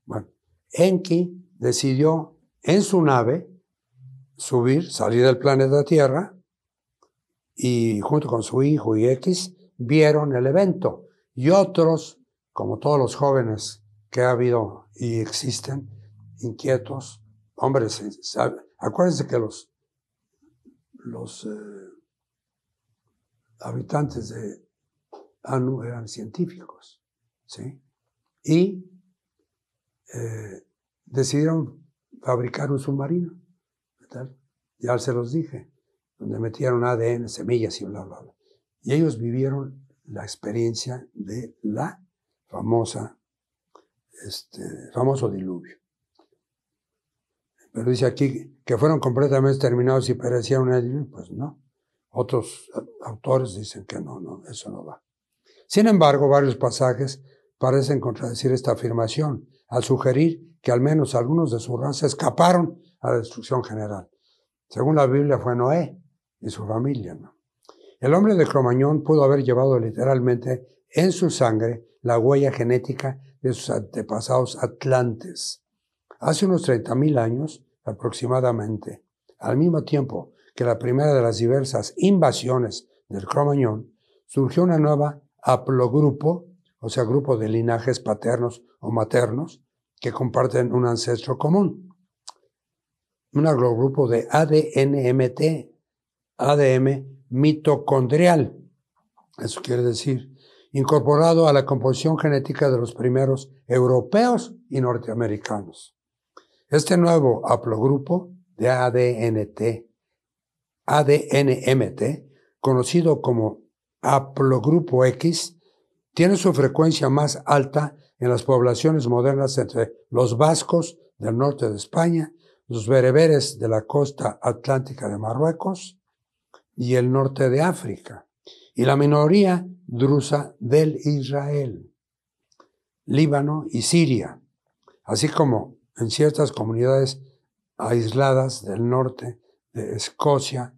A: Bueno, Enki decidió en su nave salir del planeta Tierra, y junto con su hijo y X, vieron el evento. Y otros, como todos los jóvenes que ha habido y existen, inquietos, hombres, acuérdense que los habitantes de Anu eran científicos, ¿sí? Y decidieron fabricar un submarino, ¿verdad? Ya se los dije, donde metieron ADN, semillas y bla, bla, bla. Y ellos vivieron la experiencia de la famoso diluvio. Pero dice aquí que fueron completamente exterminados y perecieron en el diluvio. Pues no. Otros autores dicen que no, eso no va. Sin embargo, varios pasajes parecen contradecir esta afirmación, al sugerir que al menos algunos de su raza escaparon a la destrucción general. Según la Biblia fue Noé y su familia, ¿no? El hombre de Cromañón pudo haber llevado literalmente en su sangre la huella genética de sus antepasados atlantes. Hace unos 30,000 años, aproximadamente, al mismo tiempo que la primera de las diversas invasiones del Cromañón, surgió una nueva haplogrupo, o sea, grupo de linajes paternos o maternos que comparten un ancestro común. Un haplogrupo de ADN-MT, ADN mitocondrial, eso quiere decir, incorporado a la composición genética de los primeros europeos y norteamericanos. Este nuevo haplogrupo de ADN-MT, conocido como haplogrupo X, tiene su frecuencia más alta en las poblaciones modernas entre los vascos del norte de España, los bereberes de la costa atlántica de Marruecos y el norte de África, y la minoría drusa del Israel, Líbano y Siria, así como en ciertas comunidades aisladas del norte de Escocia,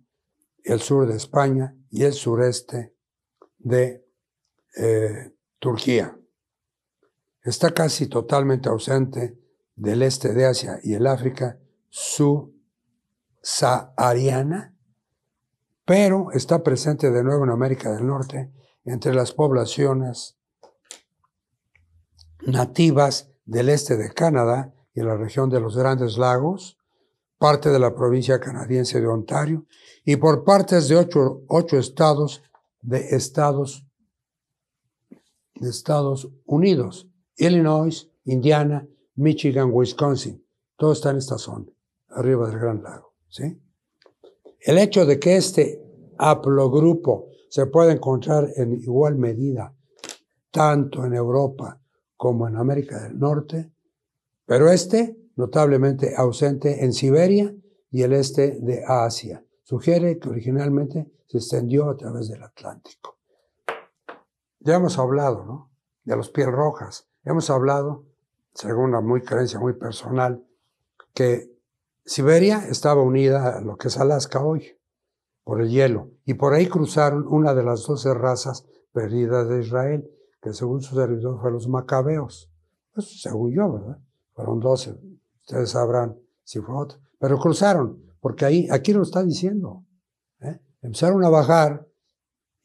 A: el sur de España y el sureste de Turquía. Está casi totalmente ausente del este de Asia y el África subsahariana, pero está presente de nuevo en América del Norte entre las poblaciones nativas del este de Canadá y la región de los Grandes Lagos, parte de la provincia canadiense de Ontario y por partes de ocho estados de Estados Unidos: Illinois, Indiana, Michigan, Wisconsin. Todo está en esta zona, arriba del Gran Lago, ¿sí? El hecho de que este haplogrupo se pueda encontrar en igual medida tanto en Europa como en América del Norte, pero notablemente ausente en Siberia y el este de Asia, sugiere que originalmente se extendió a través del Atlántico. Ya hemos hablado, ¿no?, de los piel rojas. Hemos hablado, según una creencia muy personal, que Siberia estaba unida a lo que es Alaska hoy, por el hielo, y por ahí cruzaron una de las 12 razas perdidas de Israel, que según su servidor fue los macabeos. Eso según yo, ¿verdad? Fueron 12, ustedes sabrán si fue otro. Pero cruzaron, porque aquí lo está diciendo. Empezaron a bajar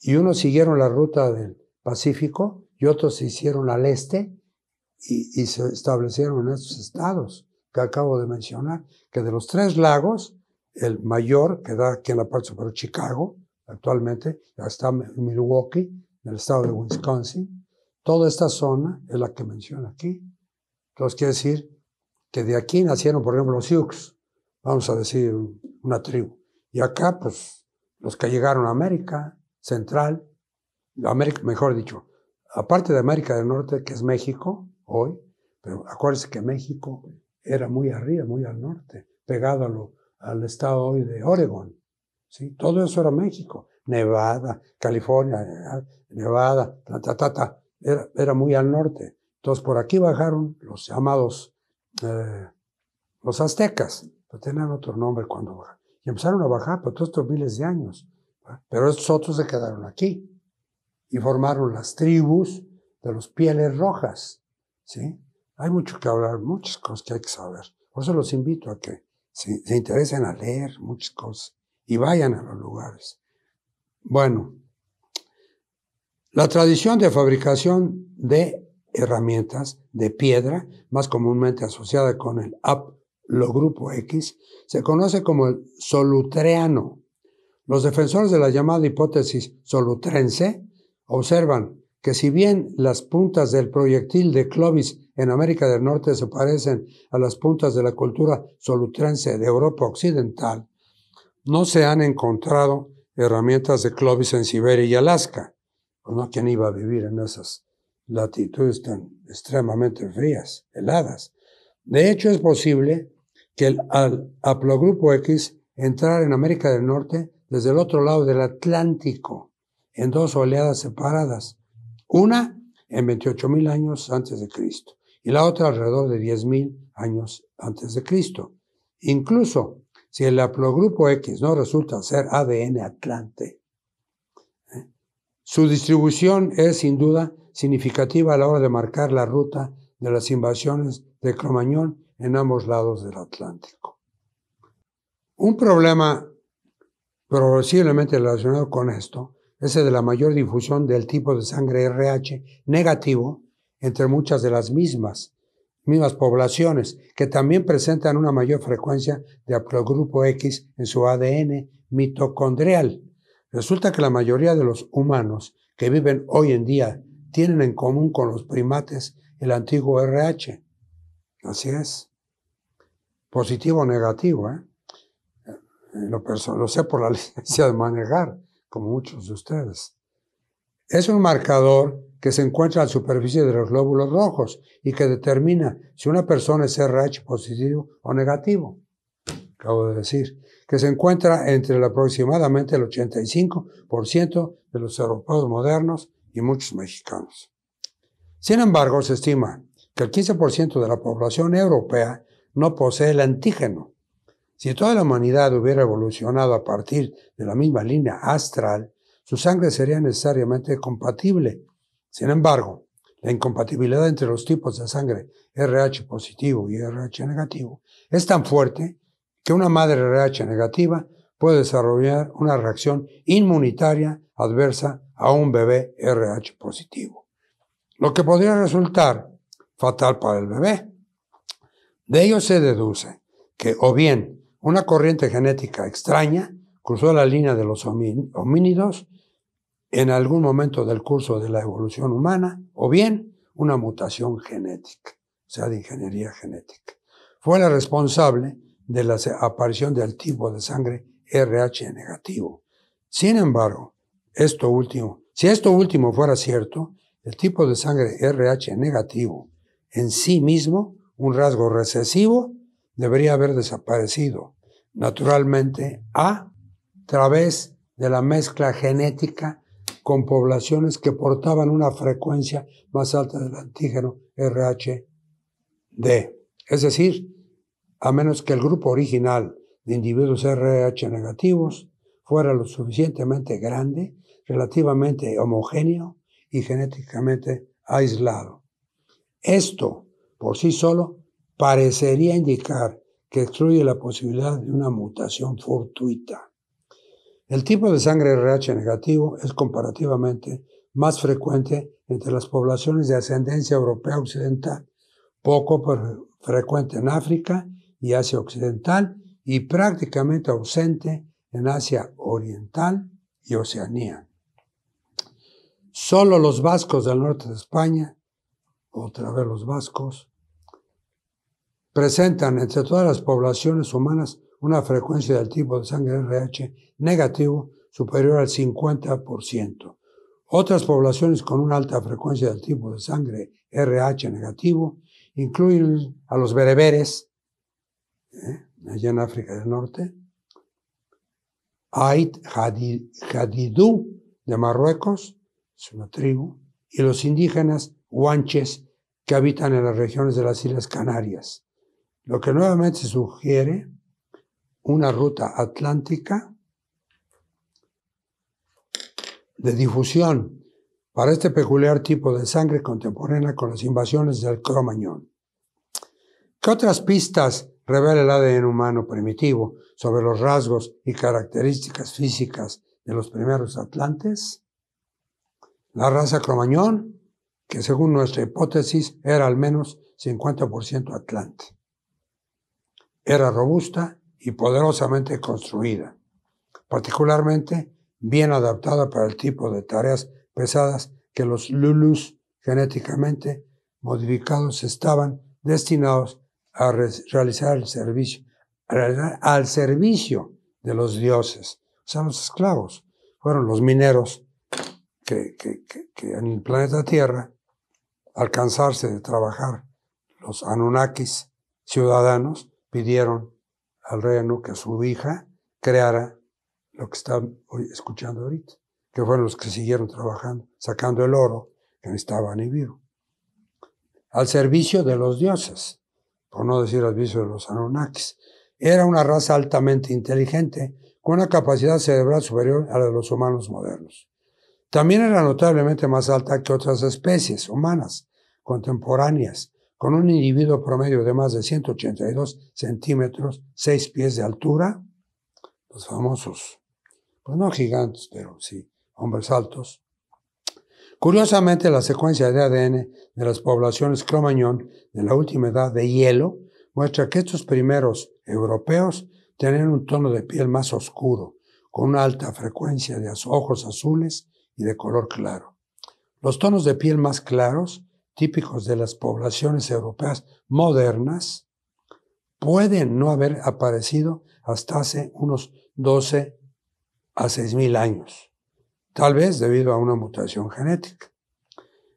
A: y unos siguieron la ruta del Pacífico y otros se hicieron al este y se establecieron en estos estados que acabo de mencionar, que de los 3 lagos, el mayor, que da aquí en la parte superior Chicago, actualmente, ya está en Milwaukee, en el estado de Wisconsin. Toda esta zona es la que menciona aquí. Entonces quiere decir que de aquí nacieron, por ejemplo, los Sioux, vamos a decir, una tribu. Y acá, pues, los que llegaron a América Central, América, mejor dicho, aparte de América del Norte, que es México hoy, pero acuérdense que México era muy arriba, muy al norte, pegado al estado hoy de Oregon, ¿sí? Todo eso era México, Nevada, California, Nevada, era muy al norte. Entonces por aquí bajaron los llamados los aztecas, pero tenían otro nombre cuando bajaron. Y empezaron a bajar por todos estos miles de años, ¿verdad? Pero estos otros se quedaron aquí y formaron las tribus de los pieles rojas, ¿sí? Hay mucho que hablar, muchas cosas que hay que saber. Por eso los invito a que se interesen a leer muchas cosas y vayan a los lugares. Bueno, la tradición de fabricación de herramientas de piedra, más comúnmente asociada con el haplogrupo X, se conoce como el solutreano. Los defensores de la llamada hipótesis solutrense observan que si bien las puntas del proyectil de Clovis en América del Norte se parecen a las puntas de la cultura solutrense de Europa Occidental, no se han encontrado herramientas de Clovis en Siberia y Alaska. Pues no, ¿quién iba a vivir en esas latitudes tan extremadamente frías, heladas? De hecho, es posible que el haplogrupo X entrara en América del Norte desde el otro lado del Atlántico, en 2 oleadas separadas. Una en 28,000 años antes de Cristo y la otra alrededor de 10,000 años antes de Cristo. Incluso si el haplogrupo X no resulta ser ADN atlante, su distribución es sin duda significativa a la hora de marcar la ruta de las invasiones de Cromañón en ambos lados del Atlántico. Un problema posiblemente relacionado con esto es el de la mayor difusión del tipo de sangre RH negativo entre muchas de las mismas poblaciones, que también presentan una mayor frecuencia de haplogrupo X en su ADN mitocondrial. Resulta que la mayoría de los humanos que viven hoy en día tienen en común con los primates el antiguo RH. Así es. Positivo o negativo, Lo sé por la licencia de manejar, como muchos de ustedes. Es un marcador que se encuentra a la superficie de los glóbulos rojos y que determina si una persona es RH positivo o negativo. acabo de decir, que se encuentra entre aproximadamente el 85% de los europeos modernos y muchos mexicanos. Sin embargo, se estima que el 15% de la población europea no posee el antígeno. Si toda la humanidad hubiera evolucionado a partir de la misma línea astral, su sangre sería necesariamente compatible. Sin embargo, la incompatibilidad entre los tipos de sangre RH positivo y RH negativo es tan fuerte que una madre RH negativa puede desarrollar una reacción inmunitaria adversa a un bebé RH positivo, lo que podría resultar fatal para el bebé. De ello se deduce que o bien una corriente genética extraña cruzó la línea de los homínidos en algún momento del curso de la evolución humana, o bien una mutación genética, o sea, de ingeniería genética, fue la responsable de la aparición del tipo de sangre RH negativo. Sin embargo, si esto último fuera cierto, el tipo de sangre RH negativo en sí mismo, un rasgo recesivo, debería haber desaparecido naturalmente a través de la mezcla genética con poblaciones que portaban una frecuencia más alta del antígeno RHD. Es decir, a menos que el grupo original de individuos RH negativos fuera lo suficientemente grande, relativamente homogéneo y genéticamente aislado. Esto, por sí solo, parecería indicar que excluye la posibilidad de una mutación fortuita. El tipo de sangre RH negativo es comparativamente más frecuente entre las poblaciones de ascendencia europea occidental, poco frecuente en África y Asia Occidental y prácticamente ausente en Asia Oriental y Oceanía. Solo los vascos del norte de España, otra vez los vascos, presentan entre todas las poblaciones humanas una frecuencia del tipo de sangre RH negativo superior al 50%. Otras poblaciones con una alta frecuencia del tipo de sangre RH negativo incluyen a los bereberes, allá en África del Norte, Ait Hadidú de Marruecos, es una tribu, y los indígenas guanches que habitan en las regiones de las Islas Canarias, lo que nuevamente sugiere una ruta atlántica de difusión para este peculiar tipo de sangre contemporánea con las invasiones del Cro-Magnon. ¿Qué otras pistas revela el ADN humano primitivo sobre los rasgos y características físicas de los primeros atlantes? La raza Cro-Magnon, que según nuestra hipótesis era al menos 50% atlante. Era robusta y poderosamente construida, particularmente bien adaptada para el tipo de tareas pesadas que los Lulus genéticamente modificados estaban destinados a realizar al servicio de los dioses. O sea, los esclavos fueron los mineros que en el planeta Tierra, al cansarse de trabajar, los Anunnakis ciudadanos pidieron al rey Anu que su hija creara lo que están escuchando ahorita, que fueron los que siguieron trabajando, sacando el oro que necesitaba Nibiru, al servicio de los dioses, por no decir al servicio de los Anunnakis. Era una raza altamente inteligente, con una capacidad cerebral superior a la de los humanos modernos. También era notablemente más alta que otras especies humanas contemporáneas, con un individuo promedio de más de 182 centímetros, 6 pies de altura, los famosos, pues no gigantes, pero sí, hombres altos. Curiosamente, la secuencia de ADN de las poblaciones Cro-Magnon de la última edad de hielo muestra que estos primeros europeos tenían un tono de piel más oscuro, con una alta frecuencia de ojos azules y de color claro. Los tonos de piel más claros, típicos de las poblaciones europeas modernas, pueden no haber aparecido hasta hace unos 12 a 6.000 años, tal vez debido a una mutación genética.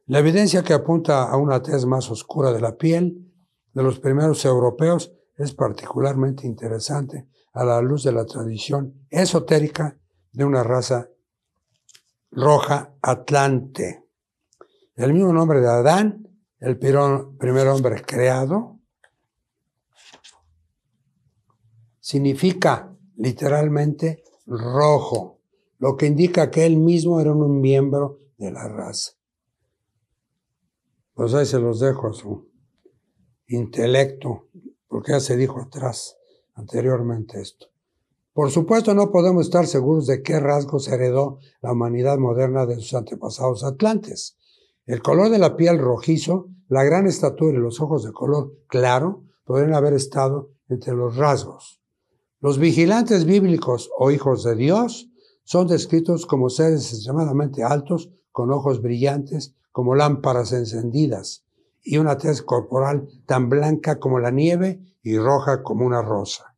A: La evidencia que apunta a una tez más oscura de la piel de los primeros europeos es particularmente interesante a la luz de la tradición esotérica de una raza roja atlante. El mismo nombre de Adán, el primer hombre creado, significa literalmente rojo, lo que indica que él mismo era un miembro de la raza. Pues ahí se los dejo a su intelecto, porque ya se dijo anteriormente esto. Por supuesto, no podemos estar seguros de qué rasgos heredó la humanidad moderna de sus antepasados atlantes. El color de la piel rojizo, la gran estatura y los ojos de color claro podrían haber estado entre los rasgos. Los vigilantes bíblicos o hijos de Dios son descritos como seres extremadamente altos, con ojos brillantes como lámparas encendidas y una tez corporal tan blanca como la nieve y roja como una rosa.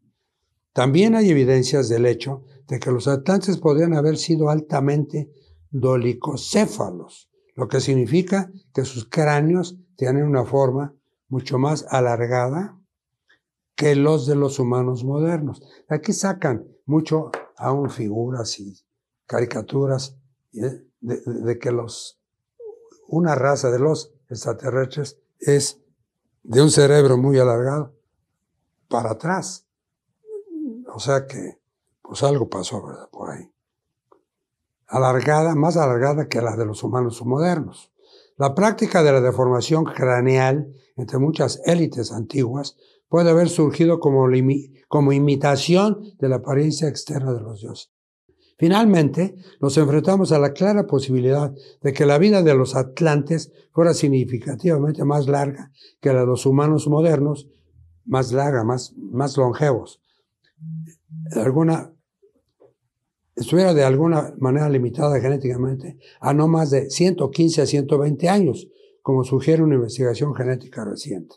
A: También hay evidencias del hecho de que los atlantes podrían haber sido altamente dolicocéfalos, lo que significa que sus cráneos tienen una forma mucho más alargada que los de los humanos modernos. Aquí sacan mucho aún figuras y caricaturas de que una raza de los extraterrestres es de un cerebro muy alargado para atrás. O sea que, pues algo pasó, ¿verdad? Por ahí. Más alargada que la de los humanos modernos. La práctica de la deformación craneal entre muchas élites antiguas puede haber surgido como imitación de la apariencia externa de los dioses. Finalmente, nos enfrentamos a la clara posibilidad de que la vida de los atlantes fuera significativamente más larga que la de los humanos modernos, más larga, más longevos. Estuviera de alguna manera limitada genéticamente a no más de 115 a 120 años, como sugiere una investigación genética reciente.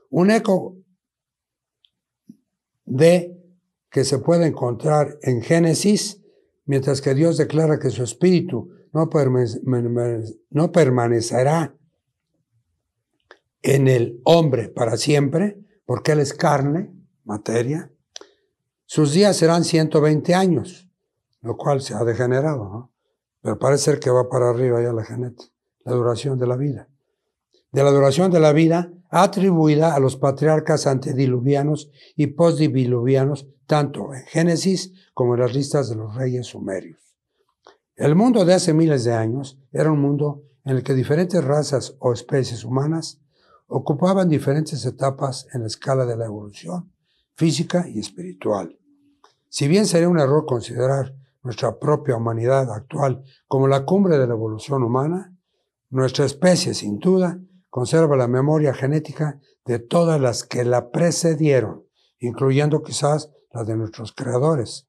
A: Un eco de que se puede encontrar en Génesis, mientras que Dios declara que su espíritu no permanecerá en el hombre para siempre, porque él es carne, materia. Sus días serán 120 años, lo cual se ha degenerado, ¿no? Pero parece ser que va para arriba ya la genética, la duración de la vida. De la duración de la vida atribuida a los patriarcas antediluvianos y postdiluvianos, tanto en Génesis como en las listas de los reyes sumerios. El mundo de hace miles de años era un mundo en el que diferentes razas o especies humanas ocupaban diferentes etapas en la escala de la evolución física y espiritual. Si bien sería un error considerar nuestra propia humanidad actual como la cumbre de la evolución humana, nuestra especie, sin duda, conserva la memoria genética de todas las que la precedieron, incluyendo quizás la de nuestros creadores.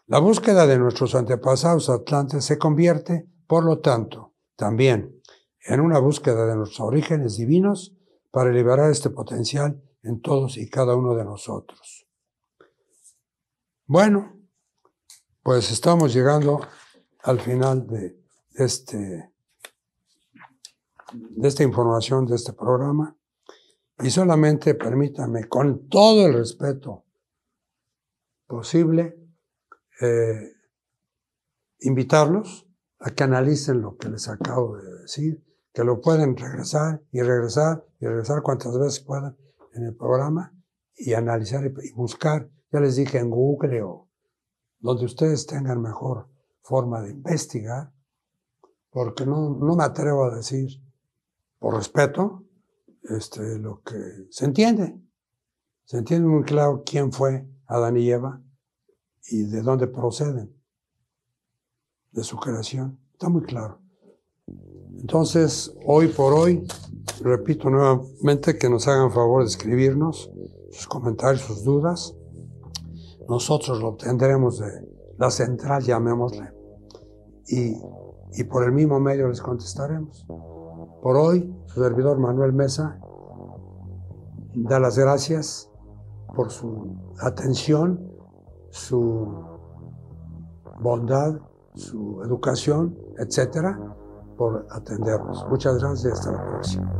A: La búsqueda de nuestros antepasados atlantes se convierte, por lo tanto, también en una búsqueda de nuestros orígenes divinos para liberar este potencial en todos y cada uno de nosotros. Bueno, pues estamos llegando al final de esta información, de este programa, y solamente permítanme, con todo el respeto posible, invitarlos a que analicen lo que les acabo de decir, que lo pueden regresar cuantas veces puedan en el programa y analizar y buscar, ya les dije, en Google o donde ustedes tengan mejor forma de investigar, porque no me atrevo a decir, por respeto, lo que se entiende. Se entiende muy claro quién fue Adán y Eva y de dónde proceden, de su creación. Está muy claro. Entonces, hoy por hoy, repito nuevamente que nos hagan favor de escribirnos sus comentarios, sus dudas. Nosotros lo obtendremos de la central, llamémosle, y por el mismo medio les contestaremos. Por hoy, su servidor Manuel Mesa da las gracias por su atención, su bondad, su educación, etcétera, por atendernos. Muchas gracias y hasta la próxima.